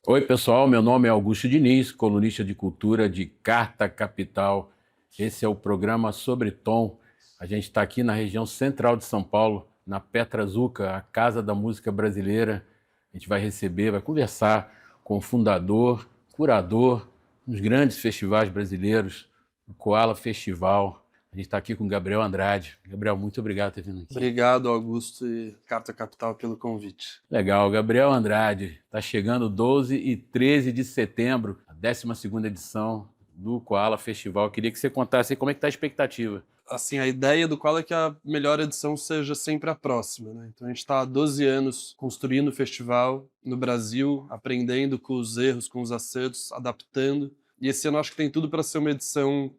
Oi, pessoal, meu nome é Augusto Diniz, colunista de cultura de Carta Capital. Esse é o programa Sobre Tom. A gente está aqui na região central de São Paulo, na Petrazuca, a Casa da Música Brasileira. A gente vai receber, vai conversar com o fundador, curador dos grandes festivais brasileiros, o Koala Festival. A gente está aqui com o Gabriel Andrade. Gabriel, muito obrigado por ter vindo aqui. Obrigado, Augusto e Carta Capital, pelo convite. Legal, Gabriel Andrade, está chegando 12 e 13 de setembro, a 12ª edição do Koala Festival. Queria que você contasse aí como é que está a expectativa. Assim, a ideia do qual é que a melhor edição seja sempre a próxima, né? Então a gente está há 12 anos construindo o festival no Brasil, aprendendo com os erros, com os acertos, adaptando. E esse ano acho que tem tudo para ser uma edição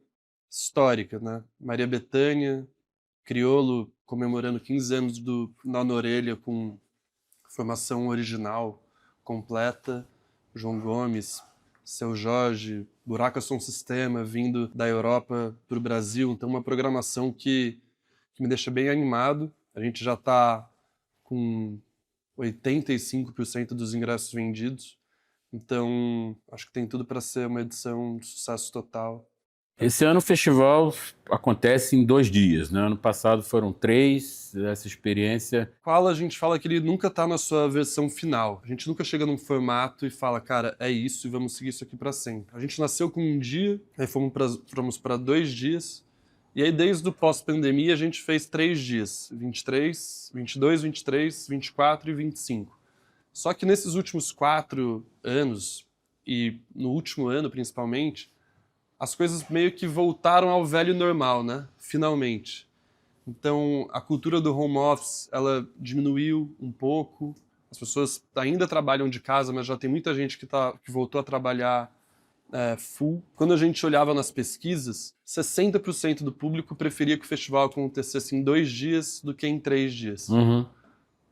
histórica, né? Maria Bethânia, Criolo comemorando 15 anos do Nó na Orelha com formação original, completa, João Gomes, Seu Jorge, Buraco é Som Sistema vindo da Europa para o Brasil. Então uma programação que me deixa bem animado. A gente já está com 85% dos ingressos vendidos. Então acho que tem tudo para ser uma edição de sucesso total. Esse ano o festival acontece em 2 dias, né? Ano passado foram 3, essa experiência. Koala, a gente fala que ele nunca tá na sua versão final. A gente nunca chega num formato e fala, cara, é isso e vamos seguir isso aqui para sempre. A gente nasceu com um dia, aí fomos para 2 dias, e aí desde o pós-pandemia a gente fez 3 dias, 23, 22, 23, 24 e 25. Só que nesses últimos 4 anos, e no último ano principalmente, as coisas meio que voltaram ao velho normal, né? Finalmente. Então, a cultura do home office, ela diminuiu um pouco. As pessoas ainda trabalham de casa, mas já tem muita gente que voltou a trabalhar full. Quando a gente olhava nas pesquisas, 60% do público preferia que o festival acontecesse em 2 dias do que em 3 dias.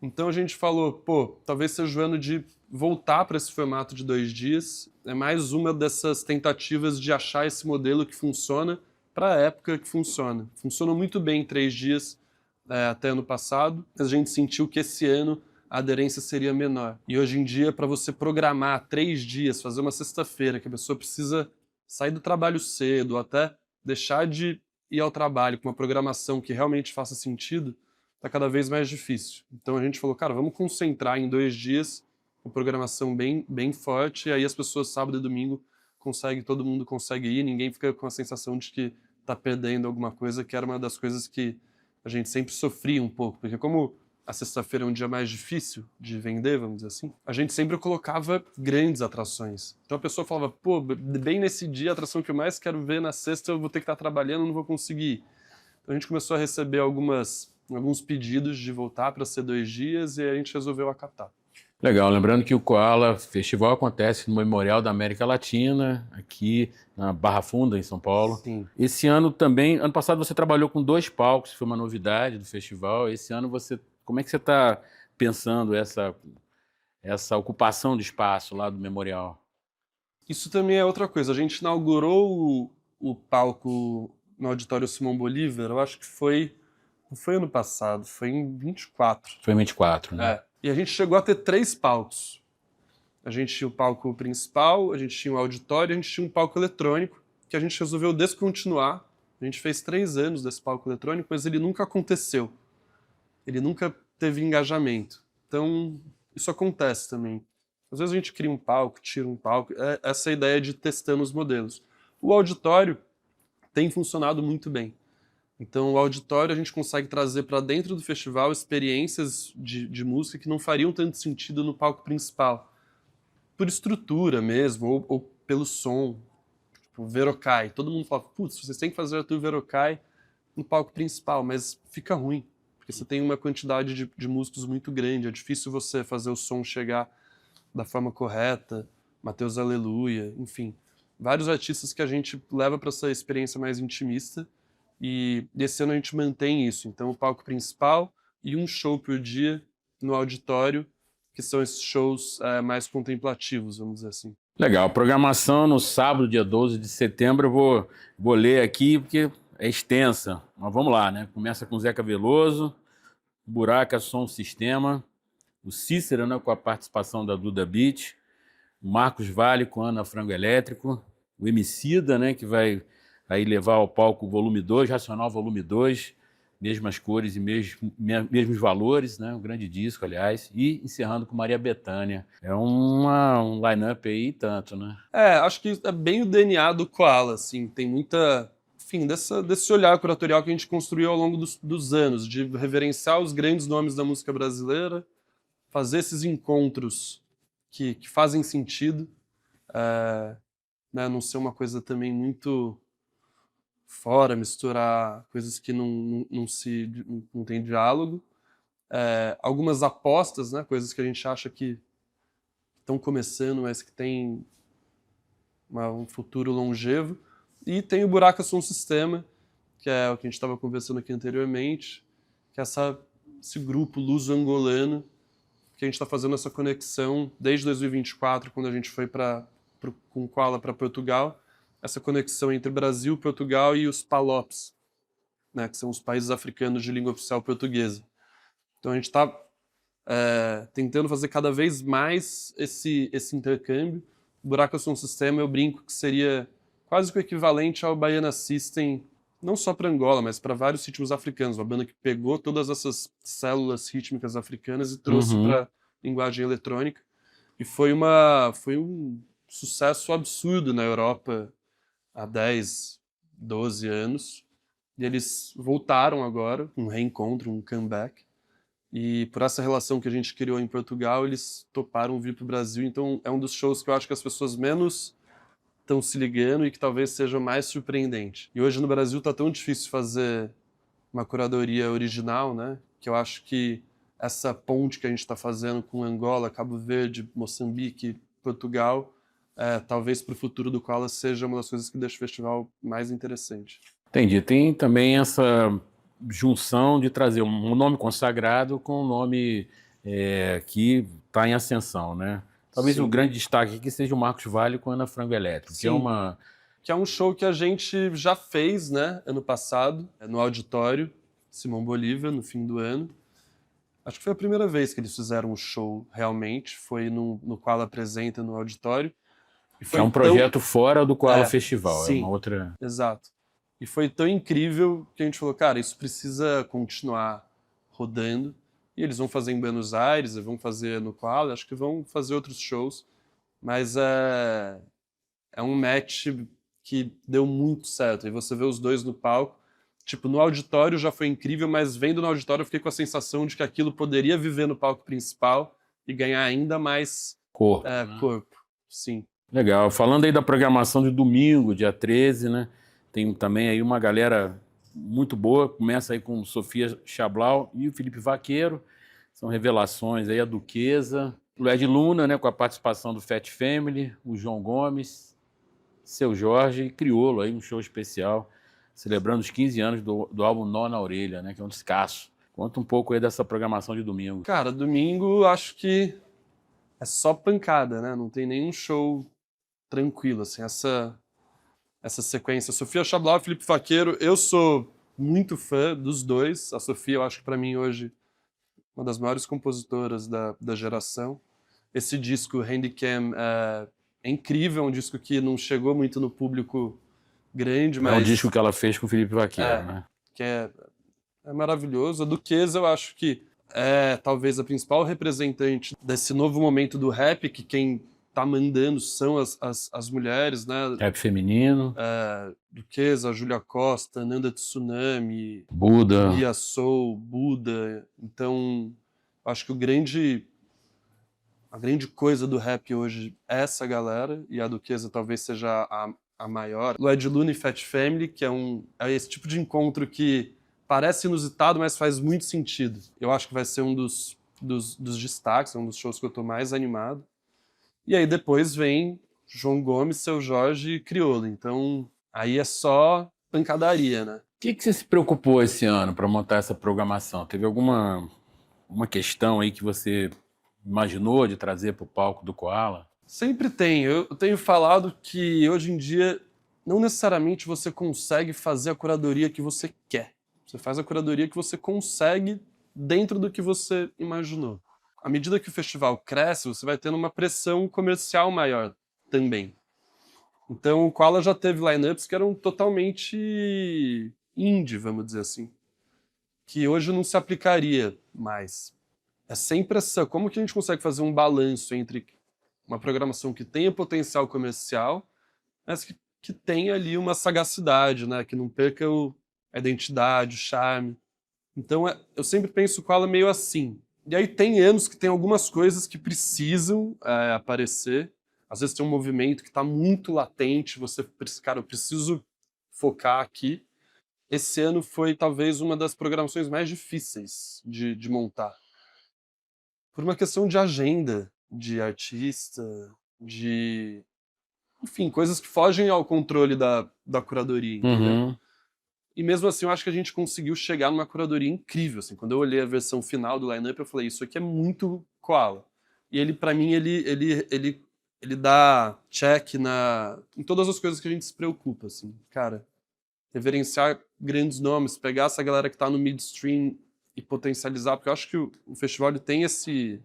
Então a gente falou, pô, talvez seja o ano de voltar para esse formato de 2 dias. É mais uma dessas tentativas de achar esse modelo que funciona para a época que funciona. Funcionou muito bem em 3 dias até ano passado, mas a gente sentiu que esse ano a aderência seria menor. E hoje em dia, para você programar 3 dias, fazer uma sexta-feira, que a pessoa precisa sair do trabalho cedo, ou até deixar de ir ao trabalho com uma programação que realmente faça sentido, está cada vez mais difícil. Então a gente falou, cara, vamos concentrar em 2 dias, uma programação bem forte, e aí as pessoas sábado e domingo todo mundo consegue ir, ninguém fica com a sensação de que está perdendo alguma coisa, que era uma das coisas que a gente sempre sofria um pouco, porque como a sexta-feira é um dia mais difícil de vender, vamos dizer assim, a gente sempre colocava grandes atrações. Então a pessoa falava, pô, bem nesse dia, a atração que eu mais quero ver na sexta, eu vou ter que estar trabalhando, não vou conseguir. Então a gente começou a receber alguns pedidos de voltar para ser 2 dias e a gente resolveu acatar. Legal, lembrando que o Koala Festival acontece no Memorial da América Latina, aqui na Barra Funda, em São Paulo. Sim. Esse ano também, ano passado você trabalhou com 2 palcos, foi uma novidade do festival. Esse ano como é que você está pensando essa ocupação de espaço lá do Memorial? Isso também é outra coisa. A gente inaugurou o palco no Auditório Simão Bolívar, eu acho que não foi ano passado, foi em 24. Foi em 24, né? E a gente chegou a ter 3 palcos. A gente tinha o palco principal, a gente tinha o auditório, a gente tinha um palco eletrônico, que a gente resolveu descontinuar. A gente fez 3 anos desse palco eletrônico, mas ele nunca aconteceu. Ele nunca teve engajamento. Então, isso acontece também. Às vezes a gente cria um palco, tira um palco. É essa ideia de testando os modelos. O auditório tem funcionado muito bem. Então, o auditório a gente consegue trazer para dentro do festival experiências de música que não fariam tanto sentido no palco principal. Por estrutura mesmo, ou pelo som. Tipo, o Verocai. Todo mundo fala, putz, vocês têm que fazer o Verocai no palco principal, mas fica ruim. Porque você tem uma quantidade de músicos muito grande. É difícil você fazer o som chegar da forma correta. Mateus Aleluia, enfim. Vários artistas que a gente leva para essa experiência mais intimista. E esse ano a gente mantém isso. Então, o palco principal e um show por dia no auditório, que são esses shows mais contemplativos, vamos dizer assim. Legal, programação no sábado, dia 12 de setembro, eu vou ler aqui porque é extensa, mas vamos lá, né? Começa com Zeca Veloso, Buraco é Som Sistema, o Cícero, né, com a participação da Duda Beat, o Marcos Valle com Ana Frango Elétrico, o Emicida, né, que vai aí levar ao palco o volume 2, Racional volume 2, mesmas cores e mesmos valores, né, um grande disco, aliás, e encerrando com Maria Bethânia. É um line-up aí tanto, né? Acho que é bem o DNA do Koala, assim, tem muita, enfim, desse olhar curatorial que a gente construiu ao longo dos anos, de reverenciar os grandes nomes da música brasileira, fazer esses encontros que fazem sentido, né, não ser uma coisa também muito fora, misturar coisas que não tem diálogo. Algumas apostas, né, coisas que a gente acha que estão começando, mas que tem um futuro longevo. E tem o Buraco Som Sistema, que é o que a gente estava conversando aqui anteriormente, que é esse grupo luso-angolano, que a gente está fazendo essa conexão desde 2024, quando a gente foi com o Koala para Portugal, essa conexão entre Brasil, Portugal e os PALOPs, né, que são os países africanos de língua oficial portuguesa. Então a gente está tentando fazer cada vez mais esse intercâmbio. O Buraco Som Sistema, eu brinco que seria quase que o equivalente ao Baiana System, não só para Angola, mas para vários ritmos africanos. Uma banda que pegou todas essas células rítmicas africanas e trouxe para linguagem eletrônica. E foi um sucesso absurdo na Europa há 10, 12 anos. E eles voltaram agora, um reencontro, um comeback. E por essa relação que a gente criou em Portugal, eles toparam vir para o Brasil. Então é um dos shows que eu acho que as pessoas menos estão se ligando e que talvez seja mais surpreendente. E hoje no Brasil tá tão difícil fazer uma curadoria original, né? Que eu acho que essa ponte que a gente está fazendo com Angola, Cabo Verde, Moçambique, Portugal, talvez para o futuro do Koala seja uma das coisas que deixa o festival mais interessante. Entendi. Tem também essa junção de trazer um nome consagrado com um nome que está em ascensão, né? Talvez o grande destaque aqui seja o Marcos Valle com Ana Frango Elétrico, que é um show que a gente já fez, né, ano passado, no auditório Simão Bolívar, no fim do ano. Acho que foi a primeira vez que eles fizeram um show realmente, foi no Koala Apresenta, no auditório. E foi um projeto fora do Koala Festival, sim, uma outra... Exato. E foi tão incrível que a gente falou, cara, isso precisa continuar rodando. E eles vão fazer em Buenos Aires, vão fazer no Koala, acho que vão fazer outros shows. Mas é um match que deu muito certo. E você vê os dois no palco. Tipo, no auditório já foi incrível, mas vendo no auditório eu fiquei com a sensação de que aquilo poderia viver no palco principal e ganhar ainda mais corpo. Corpo. Sim. Legal. Falando aí da programação de domingo, dia 13, né? Tem também aí uma galera muito boa. Começa aí com Sofia Chablau e o Felipe Vaqueiro. São revelações aí, a Duquesa. O Ed Luna, né, com a participação do Fat Family, o João Gomes, Seu Jorge e Criolo, aí um show especial, celebrando os 15 anos do álbum Nó na Orelha, né, que é um descasso. Conta um pouco aí dessa programação de domingo. Cara, domingo acho que é só pancada, né? Não tem nenhum show tranquilo, assim, essa sequência. Sofia Chablau e Felipe Vaqueiro, eu sou muito fã dos dois. A Sofia, eu acho que para mim hoje uma das maiores compositoras da geração. Esse disco, Handicam, é incrível, é um disco que não chegou muito no público grande, mas... É um disco que ela fez com o Felipe Vaqueiro, né? Que é maravilhoso. A Duquesa, eu acho que é talvez a principal representante desse novo momento do rap, que quem tá mandando são as mulheres, né? Rap feminino. Duquesa, Júlia Costa, Nanda Tsunami, Buda, Lia Soul, Buda. Então, acho que a grande coisa do rap hoje é essa galera, e a Duquesa talvez seja a maior. Ed Luna e Fat Family, que é esse tipo de encontro que parece inusitado, mas faz muito sentido. Eu acho que vai ser um dos destaques, é um dos shows que eu tô mais animado. E aí depois vem João Gomes, Seu Jorge e Criolo. Então, aí é só pancadaria, né? O que você se preocupou esse ano para montar essa programação? Teve alguma questão aí que você imaginou de trazer para o palco do Koala? Sempre tem. Eu tenho falado que hoje em dia não necessariamente você consegue fazer a curadoria que você quer. Você faz a curadoria que você consegue dentro do que você imaginou. à medida que o festival cresce, você vai tendo uma pressão comercial maior também. Então, o Koala já teve lineups que eram totalmente indie, vamos dizer assim, que hoje não se aplicaria mais. É sempre essa, como que a gente consegue fazer um balanço entre uma programação que tenha potencial comercial, mas que tenha ali uma sagacidade, né? Que não perca a identidade, o charme. Então, eu sempre penso o Koala meio assim. E aí tem anos que tem algumas coisas que precisam aparecer. Às vezes tem um movimento que está muito latente, você pensa, cara, eu preciso focar aqui. Esse ano foi talvez uma das programações mais difíceis de montar. Por uma questão de agenda, de artista, de... Enfim, coisas que fogem ao controle da curadoria, entendeu? Uhum. E mesmo assim, eu acho que a gente conseguiu chegar numa curadoria incrível. Assim, quando eu olhei a versão final do line-up, eu falei, isso aqui é muito Koala. E ele, pra mim, ele dá check em todas as coisas que a gente se preocupa, assim. Cara, reverenciar grandes nomes, pegar essa galera que tá no midstream e potencializar, porque eu acho que o festival ele tem esse...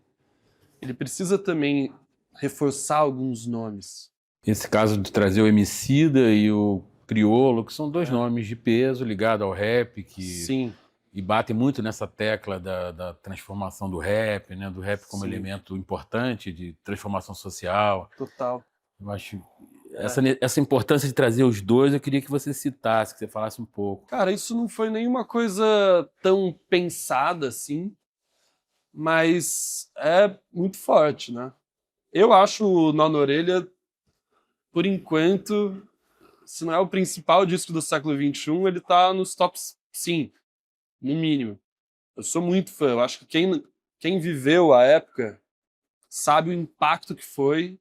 Ele precisa também reforçar alguns nomes. Esse caso de trazer o Emicida e o Criolo, que são dois nomes de peso ligados ao rap, Sim. e batem muito nessa tecla da transformação do rap, né? Do rap como elemento importante de transformação social. Total. Eu acho essa importância de trazer os dois, eu queria que você citasse, que você falasse um pouco. Cara, isso não foi nenhuma coisa tão pensada assim, mas é muito forte, né? Eu acho o Nó na Orelha, por enquanto, se não é o principal disco do século XXI, ele tá nos tops 5, no mínimo. Eu sou muito fã, eu acho que quem viveu a época sabe o impacto que foi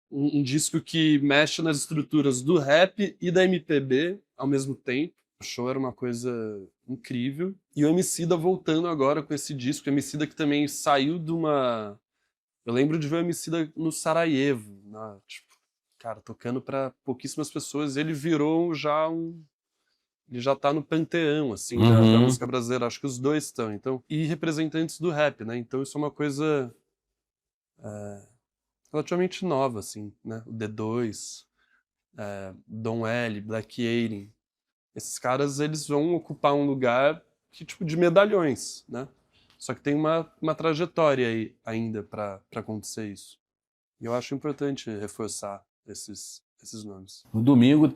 um disco que mexe nas estruturas do rap e da MPB ao mesmo tempo. O show era uma coisa incrível. E o Emicida voltando agora com esse disco. O Emicida que também saiu de uma... Eu lembro de ver o Emicida no Sarajevo, né? Tipo, cara, tocando para pouquíssimas pessoas. Ele virou já Ele já tá no panteão, assim, da música brasileira. Acho que os dois estão, então. E representantes do rap, né? Então isso é uma coisa... relativamente nova, assim, né? O D2, Dom L, Black Alien. Esses caras, eles vão ocupar um lugar que, tipo, de medalhões, né? Só que tem uma trajetória aí ainda para acontecer isso. E eu acho importante reforçar esses nomes. No domingo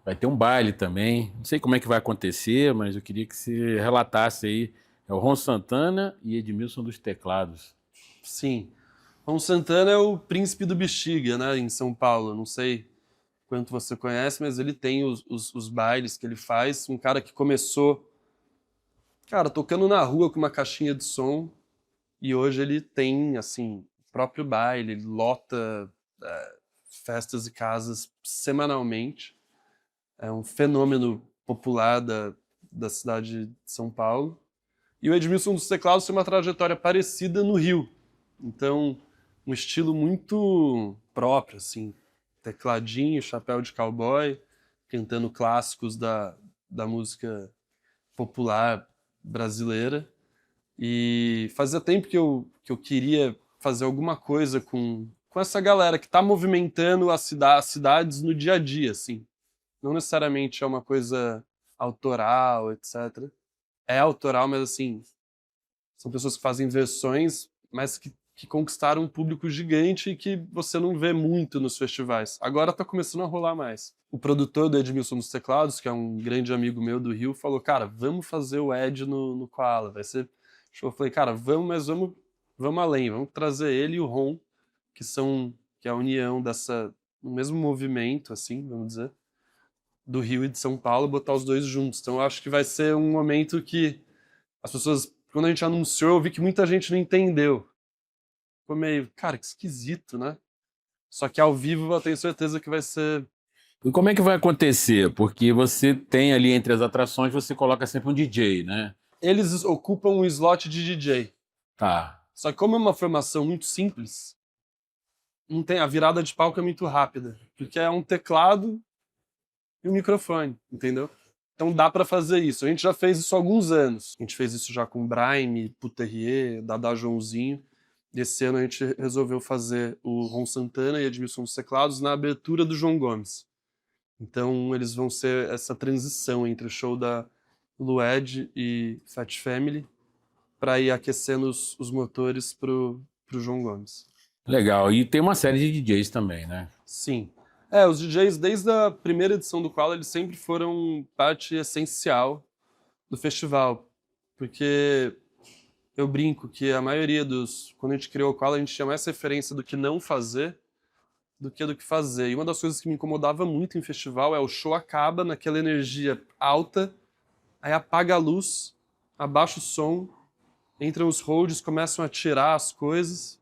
vai ter um baile também. Não sei como é que vai acontecer, mas eu queria que você relatasse aí. É o Ron Santana e Edmilson dos Teclados. Sim. Ron Santana é o príncipe do Bexiga, né, em São Paulo. Não sei quanto você conhece, mas ele tem os bailes que ele faz. Um cara que começou, cara, tocando na rua com uma caixinha de som, e hoje ele tem, assim, o próprio baile, ele lota festas e casas semanalmente. É um fenômeno popular da cidade de São Paulo. E o Edmilson dos Teclados tem uma trajetória parecida no Rio. Então, um estilo muito próprio, assim. Tecladinho, chapéu de cowboy, cantando clássicos da música popular brasileira. E fazia tempo que eu queria fazer alguma coisa com essa galera que está movimentando as cidades no dia a dia, assim. Não necessariamente é uma coisa autoral, etc. É autoral, mas assim, são pessoas que fazem versões, mas que conquistaram um público gigante e que você não vê muito nos festivais. Agora tá começando a rolar mais. O produtor do Edmilson dos Teclados, que é um grande amigo meu do Rio, falou, cara, vamos fazer o Ed no Koala, vai ser show. Eu falei, cara, vamos, mas vamos além, vamos trazer ele e o Ron, que é a união no mesmo movimento, assim, vamos dizer, do Rio e de São Paulo, botar os dois juntos. Então eu acho que vai ser um momento que as pessoas, quando a gente anunciou, eu vi que muita gente não entendeu. Ficou meio, cara, que esquisito, né? Só que ao vivo eu tenho certeza que vai ser... E como é que vai acontecer? Porque você tem ali entre as atrações, você coloca sempre um DJ, né? Eles ocupam um slot de DJ. Tá. Só que como é uma formação muito simples, não tem, a virada de palco é muito rápida. Porque é um teclado e um microfone, entendeu? Então dá pra fazer isso. A gente já fez isso há alguns anos. A gente fez isso já com Braime, Puterrier, Dada Joãozinho. E esse ano a gente resolveu fazer o Ron Santana e Edmilson dos teclados na abertura do João Gomes. Então eles vão ser essa transição entre o show da Lued e Fat Family para ir aquecendo os motores pro João Gomes. Legal. E tem uma série de DJs também, né? Sim. Os DJs, desde a primeira edição do Koala, eles sempre foram parte essencial do festival. Porque eu brinco que a maioria quando a gente criou o Koala, a gente tinha mais referência do que não fazer do que fazer. E uma das coisas que me incomodava muito em festival é o show acaba naquela energia alta, aí apaga a luz, abaixa o som, entram os holds, começam a tirar as coisas,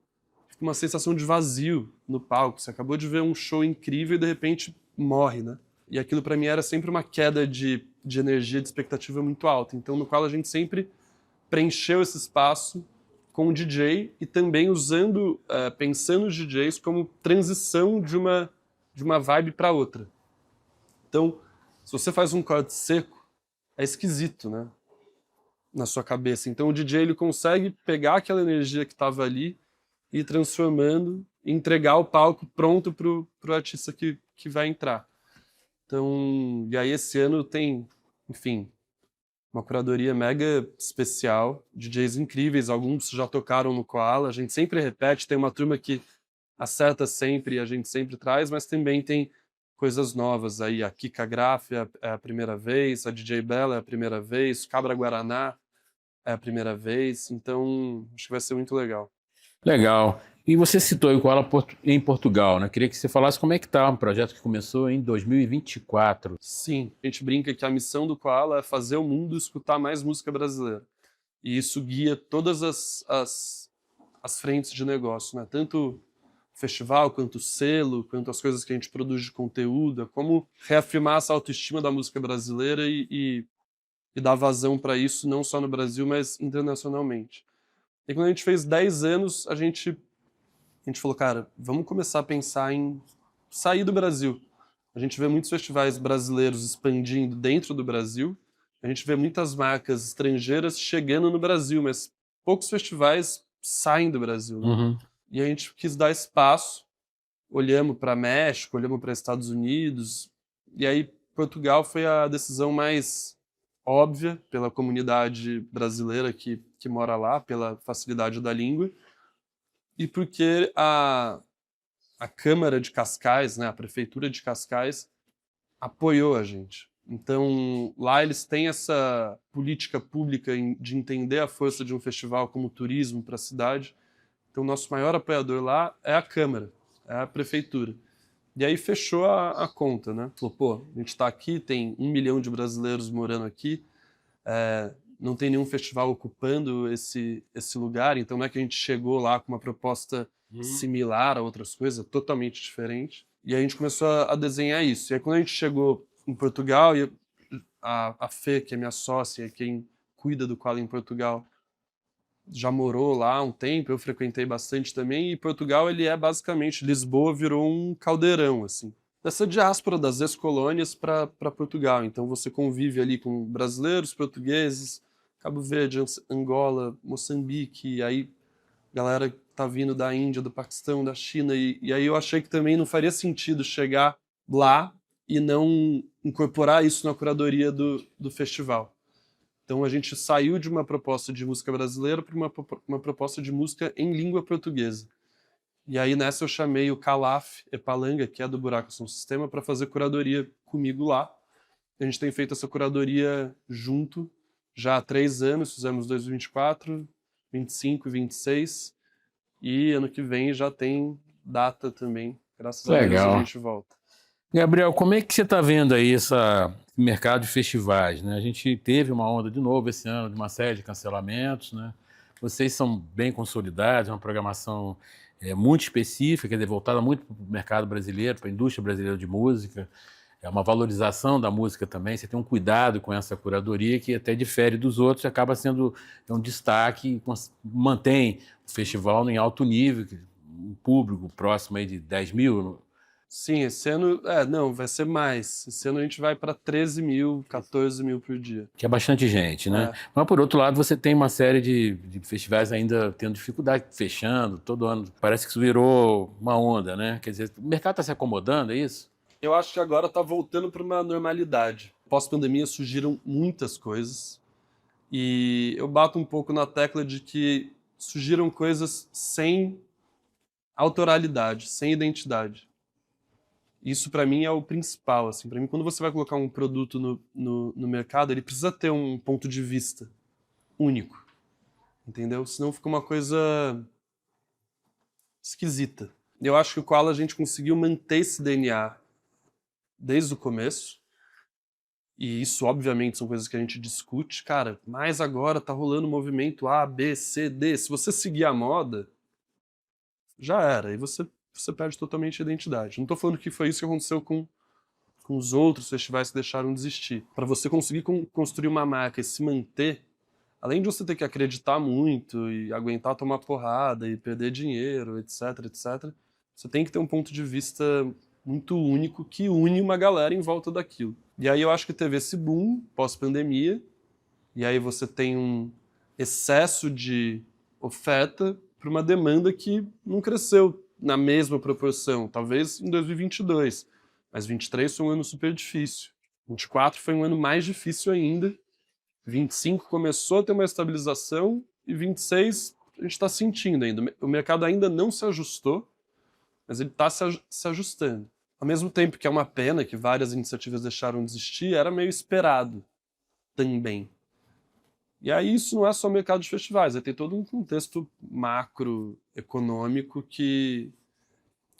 fica uma sensação de vazio no palco. Você acabou de ver um show incrível e de repente morre, né? E aquilo para mim era sempre uma queda de energia, de expectativa muito alta. Então no qual a gente sempre preencheu esse espaço com o DJ e também pensando os DJs como transição de uma vibe para outra. Então, se você faz um corte seco, é esquisito, né? Na sua cabeça. Então o DJ ele consegue pegar aquela energia que estava ali e ir transformando e entregar o palco pronto pro artista que vai entrar. Então, e aí esse ano tem, enfim, uma curadoria mega especial, DJs incríveis, alguns já tocaram no Koala, a gente sempre repete, tem uma turma que acerta sempre e a gente sempre traz, mas também tem coisas novas aí, a Kika Graf é a primeira vez, a DJ Bella é a primeira vez, Cabra Guaraná é a primeira vez, então acho que vai ser muito legal. Legal. E você citou o Koala em Portugal, né? Queria que você falasse como é que está um projeto que começou em 2024. Sim, a gente brinca que a missão do Koala é fazer o mundo escutar mais música brasileira. E isso guia todas as frentes de negócio, né? Tanto o festival, quanto o selo, quanto as coisas que a gente produz de conteúdo, como reafirmar essa autoestima da música brasileira e dar vazão para isso, não só no Brasil, mas internacionalmente. E quando a gente fez 10 anos, a gente falou, cara, vamos começar a pensar em sair do Brasil. A gente vê muitos festivais brasileiros expandindo dentro do Brasil, a gente vê muitas marcas estrangeiras chegando no Brasil, mas poucos festivais saem do Brasil, né? Uhum. E a gente quis dar espaço, olhamos para México, olhamos para Estados Unidos, e aí Portugal foi a decisão mais óbvia pela comunidade brasileira que mora lá, pela facilidade da língua, e porque a Câmara de Cascais, né, a Prefeitura de Cascais, apoiou a gente. Então, lá eles têm essa política pública de entender a força de um festival como turismo para a cidade. Então, o nosso maior apoiador lá é a Câmara, é a Prefeitura. E aí fechou a conta, né? Falou, pô, a gente está aqui, tem 1 milhão de brasileiros morando aqui, não tem nenhum festival ocupando esse lugar, então não é que a gente chegou lá com uma proposta similar a outras coisas, totalmente diferente. E aí a gente começou a desenhar isso. E aí quando a gente chegou em Portugal, e a Fê, que é minha sócia, quem cuida do Koala em Portugal, já morou lá há um tempo, eu frequentei bastante também, e Portugal ele é basicamente, Lisboa virou um caldeirão, assim. Dessa diáspora das ex-colônias para Portugal. Então você convive ali com brasileiros, portugueses, Cabo Verde, Angola, Moçambique, aí galera tá vindo da Índia, do Paquistão, da China, e aí eu achei que também não faria sentido chegar lá e não incorporar isso na curadoria do festival. Então a gente saiu de uma proposta de música brasileira para uma proposta de música em língua portuguesa. E aí nessa eu chamei o Calaf Epalanga, que é do Buraco Som Sistema, para fazer curadoria comigo lá. A gente tem feito essa curadoria junto já há 3 anos, fizemos 2024, 25 e 26, e ano que vem já tem data também, graças a Deus a gente volta. Gabriel, como é que você está vendo aí esse mercado de festivais, né? A gente teve uma onda de novo esse ano de uma série de cancelamentos, né? Vocês são bem consolidados, é uma programação muito específica, quer dizer, voltada muito para o mercado brasileiro, para a indústria brasileira de música. É uma valorização da música também, você tem um cuidado com essa curadoria que até difere dos outros, acaba sendo um destaque, mantém o festival em alto nível, um público próximo aí de 10 mil Sim, esse ano, não, vai ser mais. Esse ano a gente vai para 13 mil, 14 mil por dia. Que é bastante gente, né? É. Mas, por outro lado, você tem uma série de festivais ainda tendo dificuldade, fechando todo ano. Parece que isso virou uma onda, né? Quer dizer, o mercado está se acomodando, é isso? Eu acho que agora tá voltando para uma normalidade. Pós-pandemia surgiram muitas coisas e eu bato um pouco na tecla de que surgiram coisas sem autoralidade, sem identidade. Isso para mim é o principal, assim. Para mim, quando você vai colocar um produto no mercado, ele precisa ter um ponto de vista único, entendeu? Senão fica uma coisa esquisita. Eu acho que o Koala a gente conseguiu manter esse DNA desde o começo. E isso, obviamente, são coisas que a gente discute. Cara, mas agora tá rolando um movimento A, B, C, D. Se você seguir a moda, já era. Aí você perde totalmente a identidade. Não tô falando que foi isso que aconteceu com os outros festivais que deixaram de existir. Para você conseguir construir uma marca e se manter, além de você ter que acreditar muito e aguentar tomar porrada e perder dinheiro, etc, etc, você tem que ter um ponto de vista muito único que une uma galera em volta daquilo. E aí eu acho que teve esse boom pós-pandemia, e aí você tem um excesso de oferta para uma demanda que não cresceu na mesma proporção, talvez em 2022, mas 23 foi um ano super difícil. 24 foi um ano mais difícil ainda. 25 começou a ter uma estabilização e 26 a gente está sentindo ainda. O mercado ainda não se ajustou, mas ele está se ajustando. Ao mesmo tempo que é uma pena que várias iniciativas deixaram de existir, era meio esperado também. E aí isso não é só o mercado de festivais, tem todo um contexto macroeconômico que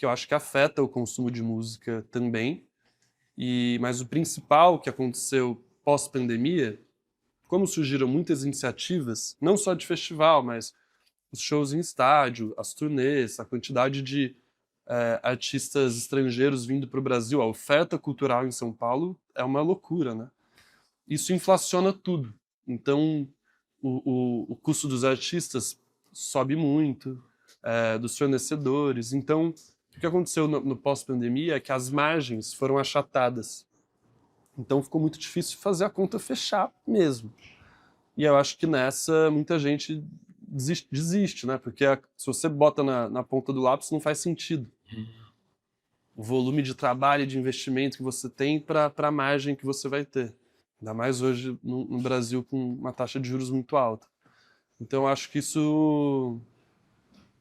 eu acho que afeta o consumo de música também. Mas o principal que aconteceu pós-pandemia, como surgiram muitas iniciativas, não só de festival, mas os shows em estádio, as turnês, a quantidade de artistas estrangeiros vindo para o Brasil, a oferta cultural em São Paulo é uma loucura, né? Isso inflaciona tudo. Então, o custo dos artistas sobe muito, dos fornecedores. Então, o que aconteceu no pós-pandemia é que as margens foram achatadas. Então, ficou muito difícil fazer a conta fechar mesmo. E eu acho que nessa muita gente desiste, né? Porque se você bota na ponta do lápis, não faz sentido. O volume de trabalho e de investimento que você tem para a margem que você vai ter. Ainda mais hoje no Brasil com uma taxa de juros muito alta. Então eu acho que isso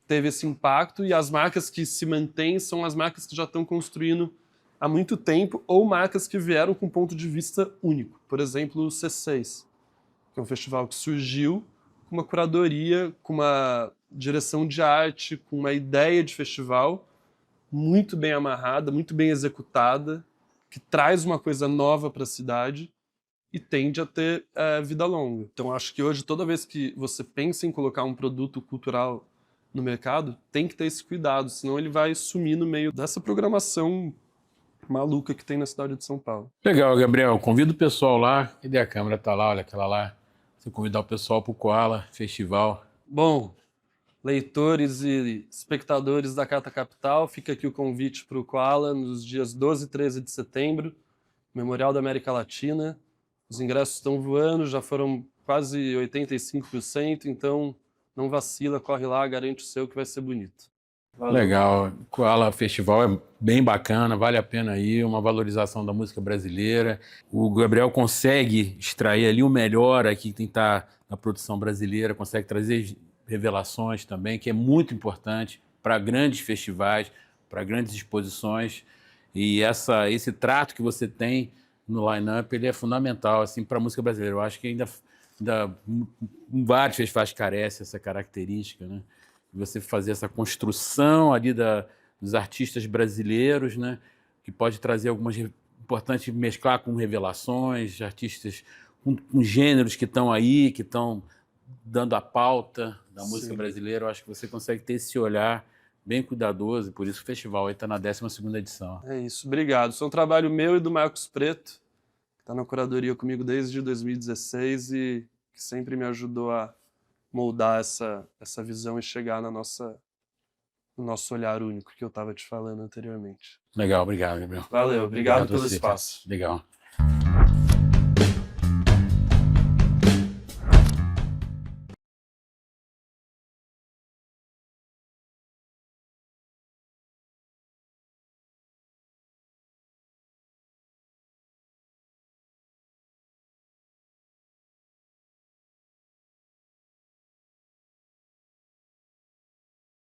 teve esse impacto e as marcas que se mantêm são as marcas que já estão construindo há muito tempo ou marcas que vieram com um ponto de vista único. Por exemplo, o C6, que é um festival que surgiu com uma curadoria, com uma direção de arte, com uma ideia de festival muito bem amarrada, muito bem executada, que traz uma coisa nova para a cidade e tende a ter vida longa. Então acho que hoje, toda vez que você pensa em colocar um produto cultural no mercado, tem que ter esse cuidado, senão ele vai sumir no meio dessa programação maluca que tem na cidade de São Paulo. Legal, Gabriel. Convido o pessoal lá. Cadê a câmera? Tá lá, olha aquela lá. Você convidar o pessoal para o Koala Festival. Bom, leitores e espectadores da Carta Capital, fica aqui o convite para o Koala nos dias 12 e 13 de setembro, Memorial da América Latina. Os ingressos estão voando, já foram quase 85%, então não vacila, corre lá, garante o seu que vai ser bonito. Valeu. Legal. O Koala Festival é bem bacana, vale a pena ir, uma valorização da música brasileira. O Gabriel consegue extrair ali o melhor aqui que tem que estar na produção brasileira, consegue trazer revelações também, que é muito importante para grandes festivais, para grandes exposições. E esse trato que você tem no line-up, ele é fundamental assim, para a música brasileira. Eu acho que ainda vários festivais carecem dessa característica, né? Você fazer essa construção ali dos artistas brasileiros, né? Que pode trazer algumas importantes, mesclar com revelações, artistas com gêneros que estão aí, que estão dando a pauta da música brasileira. Eu acho que você consegue ter esse olhar bem cuidadoso, e por isso o festival está na 12ª edição. É isso, obrigado. Isso é um trabalho meu e do Marcos Preto, que está na curadoria comigo desde 2016 e que sempre me ajudou a moldar essa visão e chegar na nossa o nosso olhar único que eu estava te falando anteriormente. Legal, obrigado, Gabriel. Valeu, obrigado pelo a você. espaço. Legal.